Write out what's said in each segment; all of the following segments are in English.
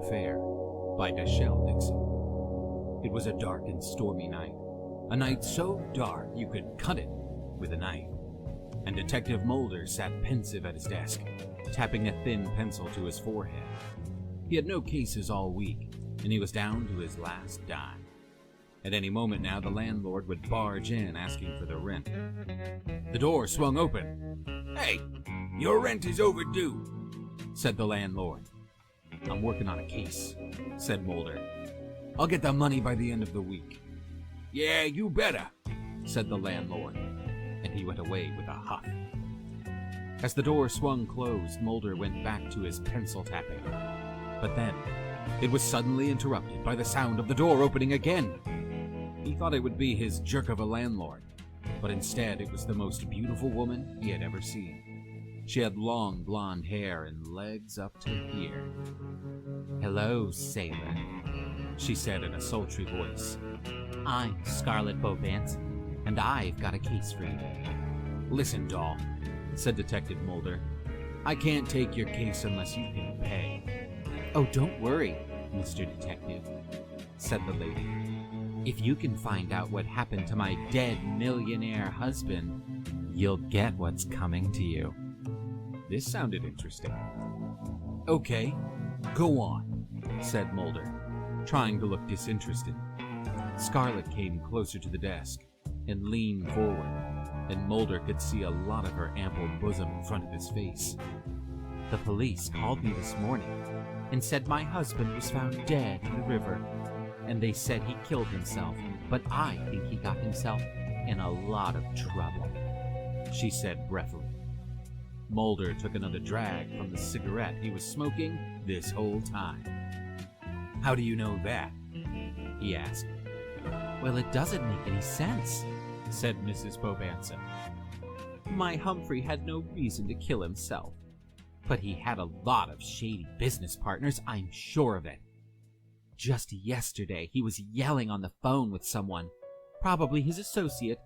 Affair by Dachelle, Dixon. It was a dark and stormy night, a night so dark you could cut it with a knife, and Detective Mulder sat pensive at his desk, tapping a thin pencil to his forehead. He had no cases all week, and he was down to his last dime. At any moment now, the landlord would barge in asking for the rent. The door swung open. "Hey, your rent is overdue," said the landlord. "I'm working on a case," said Mulder. "I'll get the money by the end of the week." "Yeah, you better," said the landlord, and he went away with a huff. As the door swung closed, Mulder went back to his pencil tapping. But then, it was suddenly interrupted by the sound of the door opening again. He thought it would be his jerk of a landlord, but instead it was the most beautiful woman he had ever seen. She had long blonde hair and legs up to here. "Hello, sailor," she said in a sultry voice. "I'm Scarlet Bobanson, and I've got a case for you." "Listen, doll," said Detective Mulder. "I can't take your case unless you can pay." "Oh, don't worry, Mr. Detective," said the lady. "If you can find out what happened to my dead millionaire husband, you'll get what's coming to you." This sounded interesting. "Okay, go on," said Mulder, trying to look disinterested. Scarlet came closer to the desk and leaned forward, and Mulder could see a lot of her ample bosom in front of his face. "The police called me this morning and said my husband was found dead in the river, and they said he killed himself, but I think he got himself in a lot of trouble," she said breathily. Mulder took another drag from the cigarette he was smoking this whole time. "How do you know that?" he asked. "Well, it doesn't make any sense," said Mrs. Bobanson. "My Humphrey had no reason to kill himself, but he had a lot of shady business partners, I'm sure of it. Just yesterday, he was yelling on the phone with someone, probably his associate,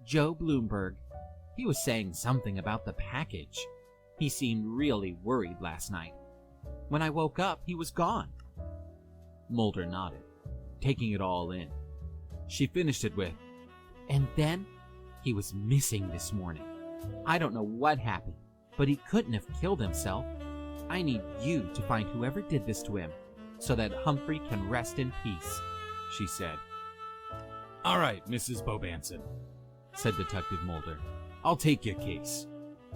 Joe Bloomberg. He was saying something about the package. He seemed really worried last night. When I woke up, he was gone." Mulder nodded, taking it all in. She finished it with, "And then he was missing this morning. I don't know what happened, but he couldn't have killed himself. I need you to find whoever did this to him, so that Humphrey can rest in peace," she said. "All right, Mrs. Bobanson," said Detective Mulder. "I'll take your case.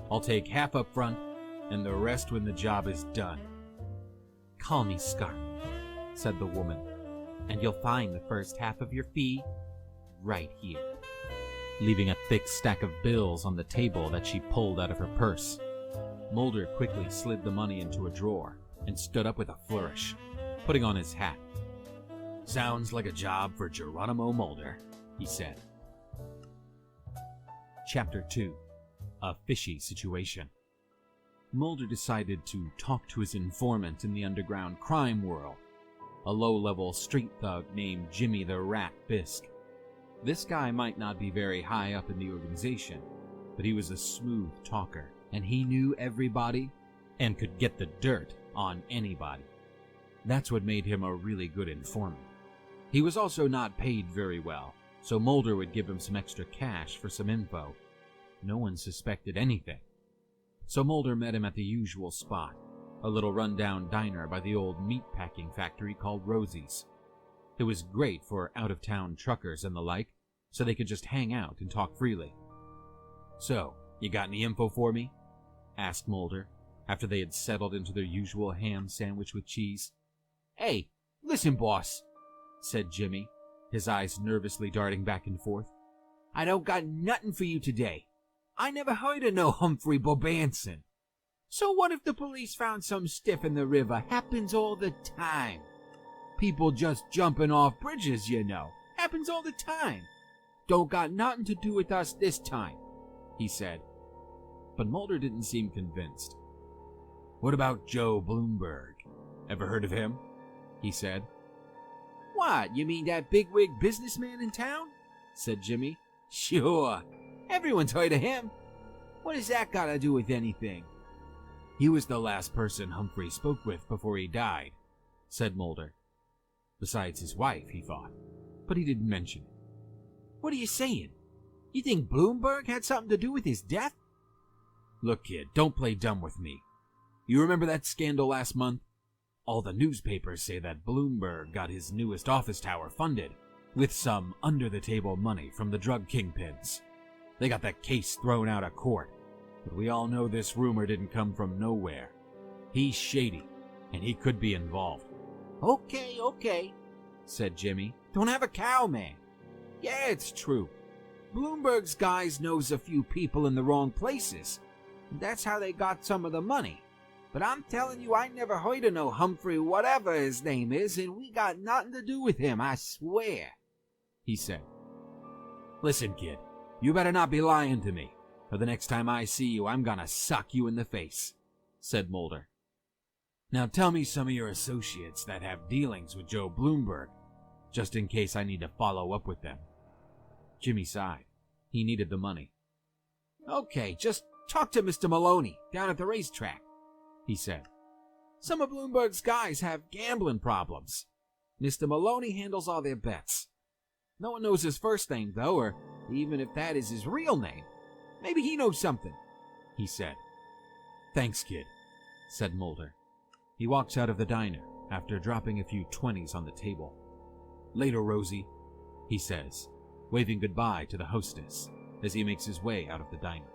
I'll take half up front, and the rest when the job is done." "Call me Scarlet," said the woman, "and you'll find the first half of your fee right here," leaving a thick stack of bills on the table that she pulled out of her purse. Mulder quickly slid the money into a drawer and stood up with a flourish, putting on his hat. "Sounds like a job for Geronimo Mulder," he said. Chapter 2. A Fishy Situation. Mulder decided to talk to his informant in the underground crime world, a low-level street thug named Jimmy the Rat Bisk. This guy might not be very high up in the organization, but he was a smooth talker, and he knew everybody and could get the dirt on anybody. That's what made him a really good informant. He was also not paid very well, so Mulder would give him some extra cash for some info. No one suspected anything. So Mulder met him at the usual spot, a little rundown diner by the old meatpacking factory called Rosie's. It was great for out-of-town truckers and the like, so they could just hang out and talk freely. "So, you got any info for me?" asked Mulder, after they had settled into their usual ham sandwich with cheese. "Hey, listen, boss," said Jimmy, his eyes nervously darting back and forth. "I don't got nothing for you today. I never heard of no Humphrey Bobanson. So what if the police found some stiff in the river? Happens all the time. People just jumping off bridges, you know. Happens all the time. Don't got nothing to do with us this time," he said. But Mulder didn't seem convinced. "What about Joe Bloomberg? Ever heard of him?" he said. "What, you mean that bigwig businessman in town?" said Jimmy. "Sure. Everyone's heard of him. What has that got to do with anything?" "He was the last person Humphrey spoke with before he died," said Mulder. Besides his wife, he thought, but he didn't mention it. What are you saying? You think Bloomberg had something to do with his death? Look, kid, don't play dumb with me. You remember that scandal last month? All the newspapers say that Bloomberg got his newest office tower funded with some under-the-table money from the drug kingpins. They got that case thrown out of court, but we all know this rumor didn't come from nowhere. He's shady, and he could be involved. Okay, said Jimmy. Don't have a cow, man. Yeah, it's true. Bloomberg's guys knows a few people in the wrong places. And that's how they got some of the money. But I'm telling you, I never heard of no Humphrey whatever his name is, and we got nothing to do with him, I swear, he said. Listen, kid, you better not be lying to me, or the next time I see you, I'm gonna suck you in the face, said Mulder. Now tell me some of your associates that have dealings with Joe Bloomberg, just in case I need to follow up with them. Jimmy sighed. He needed the money. Okay, just talk to Mr. Maloney down at the racetrack, he said. Some of Bloomberg's guys have gambling problems. Mr. Maloney handles all their bets. No one knows his first name, though, or even if that is his real name. Maybe he knows something, he said. Thanks, kid, said Mulder. He walks out of the diner after dropping a few 20s on the table. Later, Rosie, he says, waving goodbye to the hostess as he makes his way out of the diner.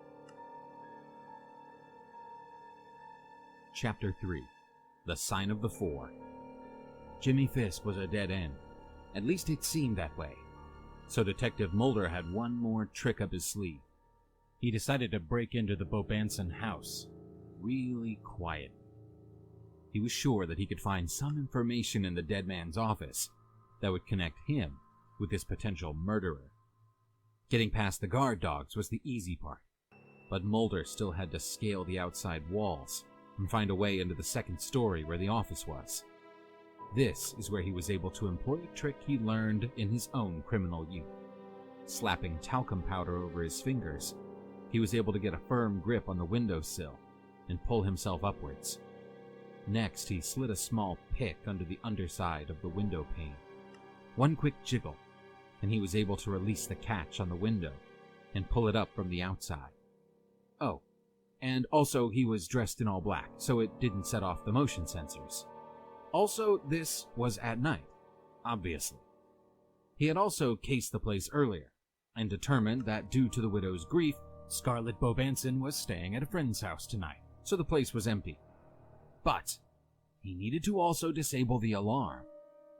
Chapter 3. The Sign of the Four. Jimmy Fisk was a dead end. At least it seemed that way. So Detective Mulder had one more trick up his sleeve. He decided to break into the Bobanson house, really quiet. He was sure that he could find some information in the dead man's office that would connect him with his potential murderer. Getting past the guard dogs was the easy part, but Mulder still had to scale the outside walls and find a way into the second story where the office was. This is where he was able to employ a trick he learned in his own criminal youth. Slapping talcum powder over his fingers, he was able to get a firm grip on the windowsill and pull himself upwards. Next, he slid a small pick under the underside of the window pane. One quick jiggle, and he was able to release the catch on the window and pull it up from the outside. Oh, and also he was dressed in all black, so it didn't set off the motion sensors. Also, this was at night, obviously. He had also cased the place earlier, and determined that due to the widow's grief, Scarlet Bobanson was staying at a friend's house tonight, so the place was empty. But he needed to also disable the alarm,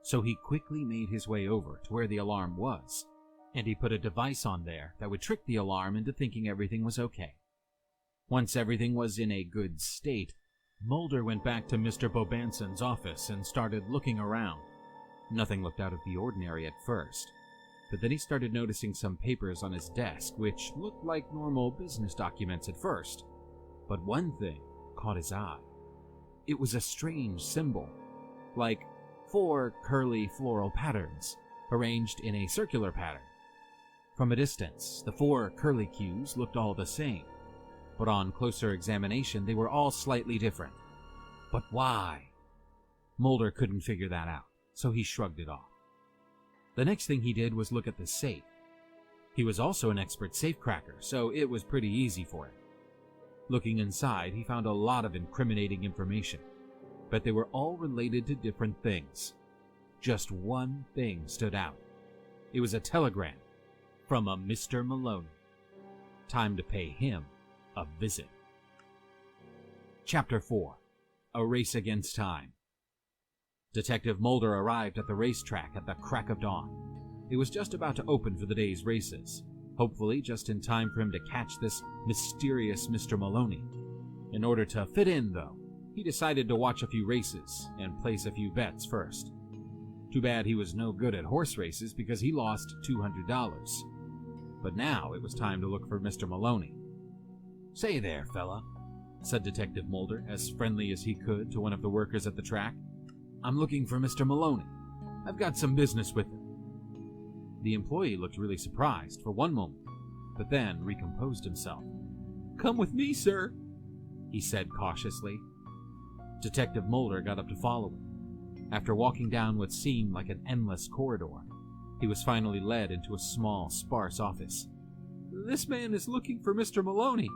so he quickly made his way over to where the alarm was, and he put a device on there that would trick the alarm into thinking everything was okay. Once everything was in a good state, Mulder went back to Mr. Bobanson's office and started looking around. Nothing looked out of the ordinary at first, but then he started noticing some papers on his desk which looked like normal business documents at first. But one thing caught his eye. It was a strange symbol, like 4 curly floral patterns arranged in a circular pattern. From a distance, the 4 curlicues looked all the same, but on closer examination they were all slightly different. But why? Mulder couldn't figure that out, so he shrugged it off. The next thing he did was look at the safe. He was also an expert safecracker, so it was pretty easy for him. Looking inside, he found a lot of incriminating information, but they were all related to different things. Just one thing stood out. It was a telegram from a Mr. Maloney. Time to pay him a visit. Chapter 4. A Race Against Time. Detective Mulder arrived at the racetrack at the crack of dawn. It was just about to open for the day's races, hopefully just in time for him to catch this mysterious Mr. Maloney. In order to fit in, though, he decided to watch a few races and place a few bets first. Too bad he was no good at horse races because he lost $200. But now it was time to look for Mr. Maloney. "Say there, fella," said Detective Mulder, as friendly as he could to one of the workers at the track. "I'm looking for Mr. Maloney. I've got some business with him." The employee looked really surprised for one moment, but then recomposed himself. "Come with me, sir," he said cautiously. Detective Mulder got up to follow him. After walking down what seemed like an endless corridor, he was finally led into a small, sparse office. "This man is looking for Mr. Maloney,"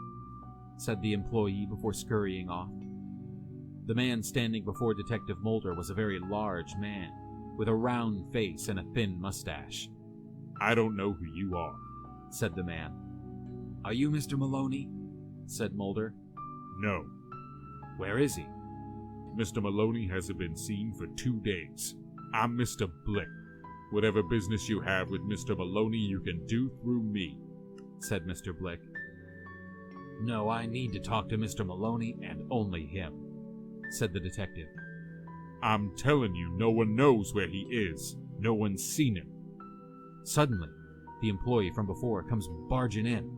said the employee before scurrying off. The man standing before Detective Mulder was a very large man, with a round face and a thin mustache. "I don't know who you are," said the man. "Are you Mr. Maloney?" said Mulder. "No. "Where is he?" Mr. Maloney hasn't been seen for 2 days. I'm Mr. Blick. Whatever business you have with Mr. Maloney, you can do through me," said Mr. Blick. "No, I need to talk to Mr. Maloney and only him," said the detective. "I'm telling you, no one knows where he is. No one's seen him." Suddenly, the employee from before comes barging in.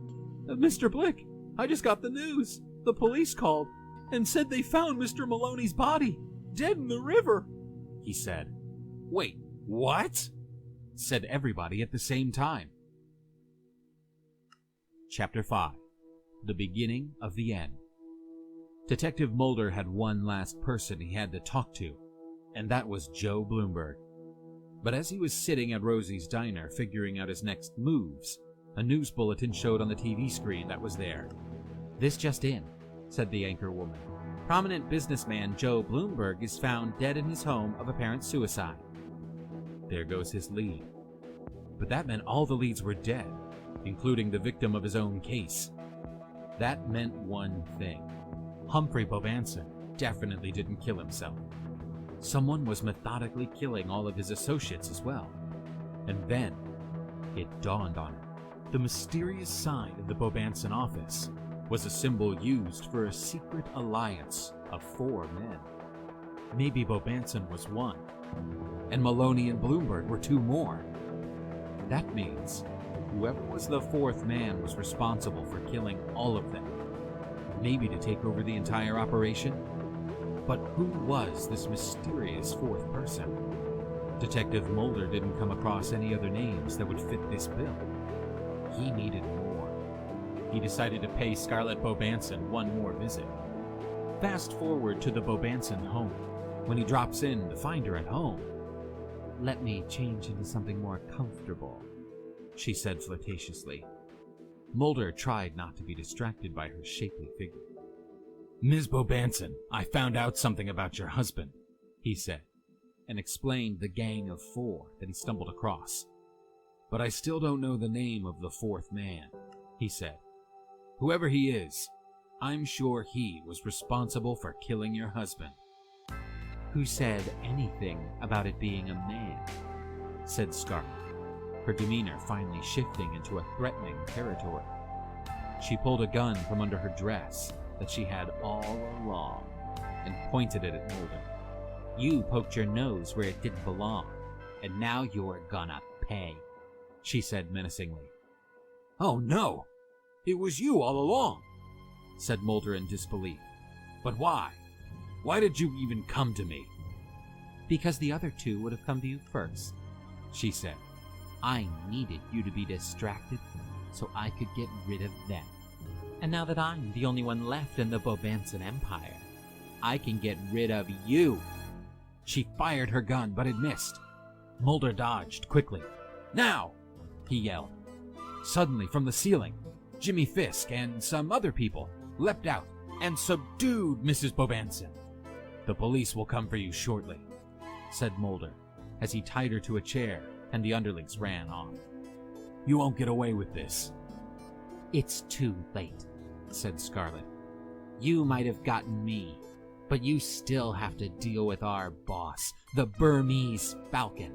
"Mr. Blick, I just got the news. The police called and said they found Mr. Maloney's body, dead in the river," he said. "Wait, what?" said everybody at the same time. Chapter 5. The Beginning of the End. Detective Mulder had one last person he had to talk to, and that was Joe Bloomberg. But as he was sitting at Rosie's diner figuring out his next moves, a news bulletin showed on the TV screen that was there. "This just in," said the anchor woman. "Prominent businessman Joe Bloomberg is found dead in his home of apparent suicide." There goes his lead. But that meant all the leads were dead, including the victim of his own case. That meant one thing. Humphrey Bobanson definitely didn't kill himself. Someone was methodically killing all of his associates as well. And then, it dawned on him. The mysterious sign in the Bobanson office was a symbol used for a secret alliance of 4 men. Maybe Bobanson was one, and Maloney and Bloomberg were 2 more. That means whoever was the 4th man was responsible for killing all of them, maybe to take over the entire operation. But who was this mysterious 4th person? Detective Mulder didn't come across any other names that would fit this bill. He needed more. He decided to pay Scarlet Bobanson one more visit. Fast forward to the Bobanson home. When he drops in to find her at home. "Let me change into something more comfortable," she said flirtatiously. Mulder tried not to be distracted by her shapely figure. "Ms. Bobanson, I found out something about your husband," he said, and explained the gang of 4 that he stumbled across. "But I still don't know the name of the 4th man," he said. "Whoever he is, I'm sure he was responsible for killing your husband." "Who said anything about it being a man?" said Scarlet, her demeanor finally shifting into a threatening territory. She pulled a gun from under her dress that she had all along and pointed it at Mulder. "You poked your nose where it didn't belong, and now you're gonna pay," she said menacingly. "Oh no! It was you all along!" said Mulder in disbelief. "But why? Why did you even come to me?" "Because the other 2 would have come to you first," she said. "I needed you to be distracted so I could get rid of them. And now that I'm the only one left in the Bobanson Empire, I can get rid of you." She fired her gun, but it missed. Mulder dodged quickly. "Now!" he yelled. Suddenly, from the ceiling, Jimmy Fisk and some other people leapt out and subdued Mrs. Bobanson. "The police will come for you shortly," said Mulder, as he tied her to a chair and the underlings ran off. "You won't get away with this." "It's too late," said Scarlet. "You might have gotten me, but you still have to deal with our boss, the Burmese Falcon.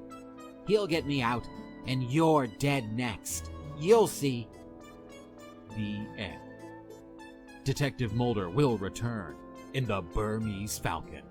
He'll get me out, and you're dead next. You'll see." The end. Detective Mulder will return in the Burmese Falcon.